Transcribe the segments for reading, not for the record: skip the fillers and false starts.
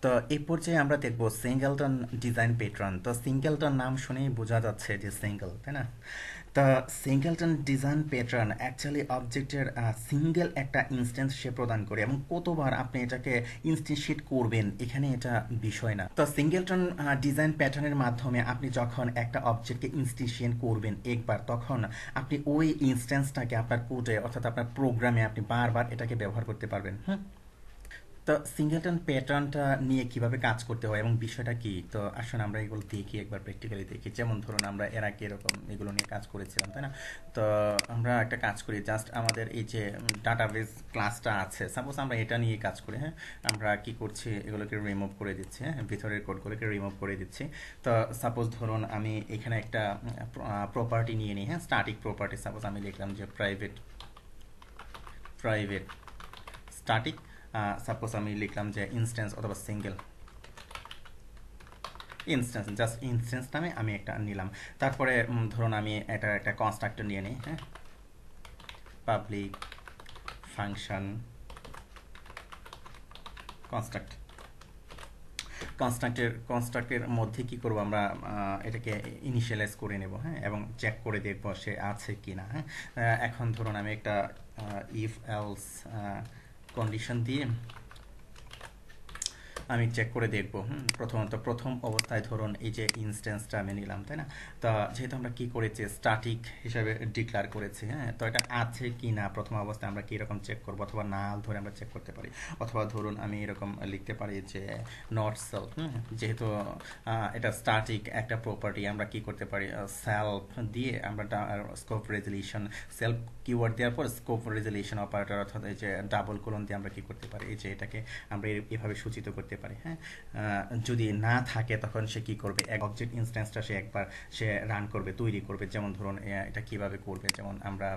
তো এই পর্যায়ে আমরা দেখব সিঙ্গেলটন ডিজাইন প্যাটার্ন। তো সিঙ্গেলটন নাম শুনেই বোঝা যাচ্ছে যে সিঙ্গেল, তাই না? তো সিঙ্গেলটন ডিজাইন প্যাটার্ন অ্যাকচুয়ালি অবজেক্টের সিঙ্গেল একটা ইনস্ট্যান্স সে প্রদান করে, এবং কতবার আপনি এটাকে ইনস্টিটিউট করবেন এখানে এটা বিষয় না। তো সিঙ্গেলটন ডিজাইন প্যাটার্নের মাধ্যমে আপনি যখন একটা অবজেক্টকে ইনস্টিটিউশন করবেন একবার, তখন আপনি ওই ইনস্ট্যান্সটাকে আপনার কোডে অর্থাৎ আপনার প্রোগ্রামে আপনি বারবার এটাকে ব্যবহার করতে পারবেন। হুম। তো সিঙ্গেলটন প্যাটার্নটা নিয়ে কিভাবে কাজ করতে হয় এবং বিষয়টা কি, তো আসলে আমরা এগুলো দেখি, একবার প্র্যাকটিক্যালি দেখি। যেমন ধরুন আমরা এর আগে এরকম এগুলো নিয়ে কাজ করেছিলাম, তাই না? তো আমরা একটা কাজ করি, জাস্ট আমাদের এই যে ডাটাবেস ক্লাসটা আছে, সাপোজ আমরা এটা নিয়ে কাজ করি। হ্যাঁ, আমরা কি করছি, এগুলোকে রিমুভ করে দিচ্ছি। হ্যাঁ, ভিতরের কোডগুলোকে রিমুভ করে দিচ্ছি। তো সাপোজ ধরুন আমি এখানে একটা প্রপার্টি নিয়ে নিই। হ্যাঁ, স্ট্যাটিক প্রপার্টি। সাপোজ আমি লিখলাম যে প্রাইভেট প্রাইভেট স্ট্যাটিক। সাপোজ আমি লিখলাম যে ইনস্ট্যান্স অথবা সিঙ্গেল ইনস্ট্যান্স, জাস্ট ইনস্ট্যান্স নামে আমি একটা নিলাম। তারপরে ধরুন আমি এটা একটা কনস্ট্রাক্টর নিয়ে নিই। হ্যাঁ, পাবলিক ফাংশন কনস্ট্রাক্ট। কনস্ট্রাক্টের মধ্যে কি করব আমরা, এটাকে ইনিশিয়ালাইজ করে নেব। হ্যাঁ, এবং চেক করে দেখব সে আছে কি না। হ্যাঁ, এখন ধরুন আমি একটা ইফ এলস কন্ডিশন দিয়ে আমি চেক করে দেখব। প্রথমত প্রথম অবস্থায় ধরুন এই যে ইনস্ট্যান্সটা আমি নিলাম, তাই না? তো যেহেতু আমরা কি করেছি, স্ট্যাটিক হিসাবে ডিক্লেয়ার করেছি। হ্যাঁ, তো এটা আছে কি না প্রথম অবস্থায় আমরা কি রকম চেক করব, অথবা নাল ধরে আমরা চেক করতে পারি। অথবা ধরুন আমি এরকম লিখতে পারি যে নট সেলফ। যেহেতু এটা স্ট্যাটিক একটা প্রপার্টি, আমরা কি করতে পারি, সেলফ দিয়ে আমরা স্কোপ রেজলিউশন, সেলফ কিওয়ার্ড দেওয়ার পর স্কোপ রেজলিউশন অপারেটর অর্থাৎ এই যে ডাবল কোলন দিয়ে আমরা কি করতে পারি, এই যে এটাকে আমরা এভাবে সূচিত করতে পারি। হ্যাঁ, যদি না থাকে তখন সে কি করবে, এক অবজেক্ট ইনস্ট্যান্সটা সে একবার সে রান করবে, তৈরি করবে। যেমন ধরুন এটা কিভাবে করবে, যেমন আমরা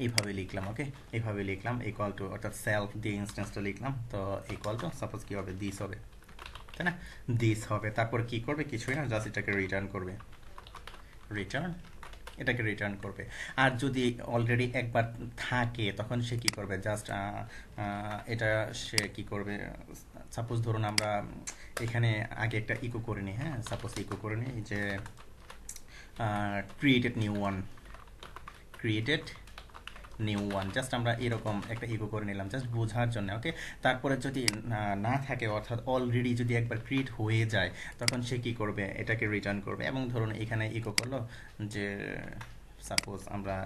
এইভাবে লিখলাম। ওকে, এইভাবে লিখলাম ইকুয়াল টু, অর্থাৎ সেলফ দিয়ে ইনস্ট্যান্সটা লিখলাম। তো ইকুয়াল টু সাপোজ কি হবে, দিস হবে, তাই না? দিস হবে। তারপর কি করবে, কিছুই না, জাস্ট এটাকে রিটার্ন করবে। রিটার্ন, এটাকে রিটার্ন করবে। আর যদি অলরেডি একবার থাকে তখন সে কি করবে, জাস্ট এটা সে কি করবে, সাপোজ ধরুন আমরা এখানে আগে একটা ইকো করে নিই। হ্যাঁ, সাপোজ ইকো করে নিই যে created new one, created new one, just আমরা এরকম একটা ইকো করে নিলাম জাস্ট বোঝার জন্য। ওকে, তারপরে যদি না থাকে, অর্থাৎ অলরেডি যদি একবার ক্রিয়েট হয়ে যায়, তখন সে কি করবে, এটাকে রিটার্ন করবে। এবং ধরুন এখানে ইকো করলো যে সাপোজ আমরা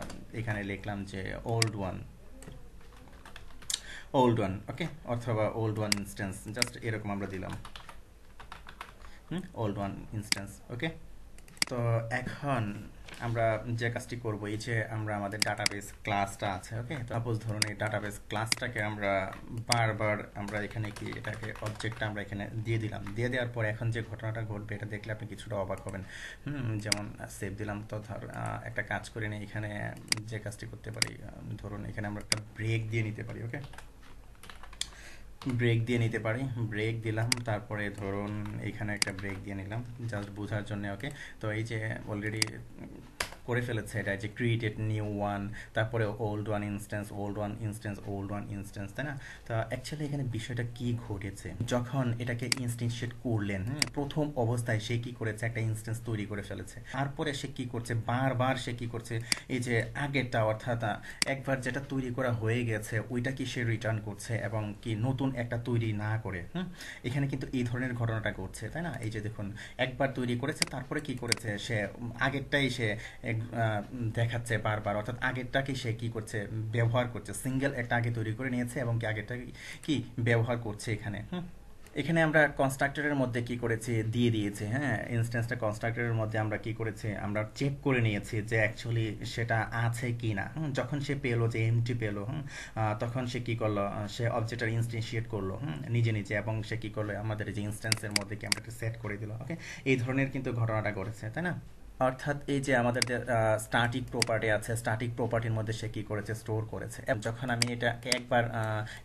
এখানে লিখলাম যে ওল্ড ওয়ান, ওল্ড ওয়ান। ওকে, অথবা ওল্ড ওয়ান ইনস্ট্যান্স, জাস্ট এরকম আমরা দিলাম ওল্ড ওয়ান ইনস্ট্যান্স। ওকে, তো এখন আমরা যে কাজটি করব, এই যে আমরা আমাদের ডাটাবেস ক্লাসটা আছে। ওকে, সাপোজ ধরুন এই ডাটাবেস ক্লাসটাকে আমরা বারবার আমরা এখানে কি এটাকে অবজেক্টটা আমরা এখানে দিয়ে দিলাম। দিয়ে দেওয়ার পর এখন যে ঘটনাটা ঘটবে এটা দেখলে আপনি কিছুটা অবাক হবেন। যেমন সেভ দিলাম। তো ধর একটা কাজ করে নিই, এখানে যে কাজটি করতে পারি, ধরুন এখানে আমরা একটা ব্রেক দিয়ে নিতে পারি। ওকে, ব্রেক দিয়ে নিতে পারি, ব্রেক দিলাম। তারপরে ধরুন এখানে একটা ব্রেক দিয়ে নিলাম জাস্ট বোঝার জন্য। ওকে, তো এই যে অলরেডি করে ফেলেছে এটা, যে ক্রিয়েটেড নিউ ওয়ান, তারপরে old one instance, old one instance, old one instance, তাই না? তো অ্যাকচুয়ালি এখানে বিষয়টা কি ঘটেছে, যখন এটাকে ইনস্টিটিউট করলেন, প্রথম অবস্থায় সে কি করেছে, একটা ইনস্ট্যান্স তৈরি করে ফেলেছে। তারপরে সে কি করছে, বারবার সে কি করছে, এই যে আগেরটা অর্থাৎ একবার যেটা তৈরি করা হয়ে গেছে ওইটা কি সে রিটার্ন করছে, এবং কি নতুন একটা তৈরি না করে। এখানে কিন্তু এই ধরনের ঘটনাটা ঘটছে, তাই না? এই যে দেখুন, একবার তৈরি করেছে, তারপরে কি করেছে সে, আগেরটাই সে দেখাচ্ছে বারবার, অর্থাৎ আগেরটাকে সে কি করছে, ব্যবহার করছে। সিঙ্গেল একটা আগে তৈরি করে নিয়েছে এবং কি আগেরটাকে কি ব্যবহার করছে এখানে। এখানে আমরা কনস্ট্রাক্টরের মধ্যে কি করেছি, দিয়ে দিয়েছি। হ্যাঁ, ইনস্ট্যান্সটা কনস্ট্রাক্টরের মধ্যে আমরা কি করেছি, আমরা চেক করে নিয়েছি যে অ্যাকচুয়ালি সেটা আছে কি না। যখন সে পেলো যে এমটি পেলো, তখন সে কি করলো, সে অবজেক্টটা ইনস্টিটিউট করলো নিজে নিজে, এবং সে কি করলো, আমাদের যে ইনস্ট্যান্সের মধ্যে কি আমরা সেট করে দিল। ওকে, এই ধরনের কিন্তু ঘটনাটা ঘটেছে, তাই না? অর্থাৎ এই যে আমাদের যে স্ট্যাটিক প্রপার্টি আছে, স্ট্যাটিক প্রপার্টির মধ্যে সে কি করেছে, স্টোর করেছে। এবং যখন আমি এটাকে একবার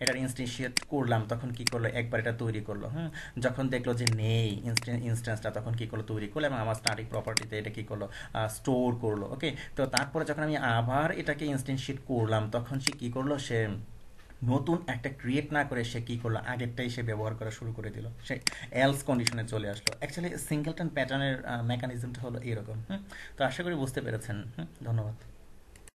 এটার ইনস্টিটিউট করলাম, তখন কি করলো, একবার এটা তৈরি করলো। যখন দেখলো যে নেই ইনস্ট্যান্সটা, তখন কি করলো, তৈরি করলো এবং আমার স্ট্যাটিক প্রপার্টিতে এটা কি করলো, স্টোর করলো। ওকে, তো তারপরে যখন আমি আবার এটাকে ইনস্টিটিউট করলাম, তখন সে কি করলো, সে নতুন একটা ক্রিয়েট না করে সে কী করলো, আগেরটাই সে ব্যবহার করা শুরু করে দিল, সে এলস কন্ডিশনে চলে আসলো। অ্যাকচুয়ালি সিঙ্গেলটন প্যাটার্নের মেকানিজমটা হলো এরকম। তো আশা করি বুঝতে পেরেছেন। ধন্যবাদ।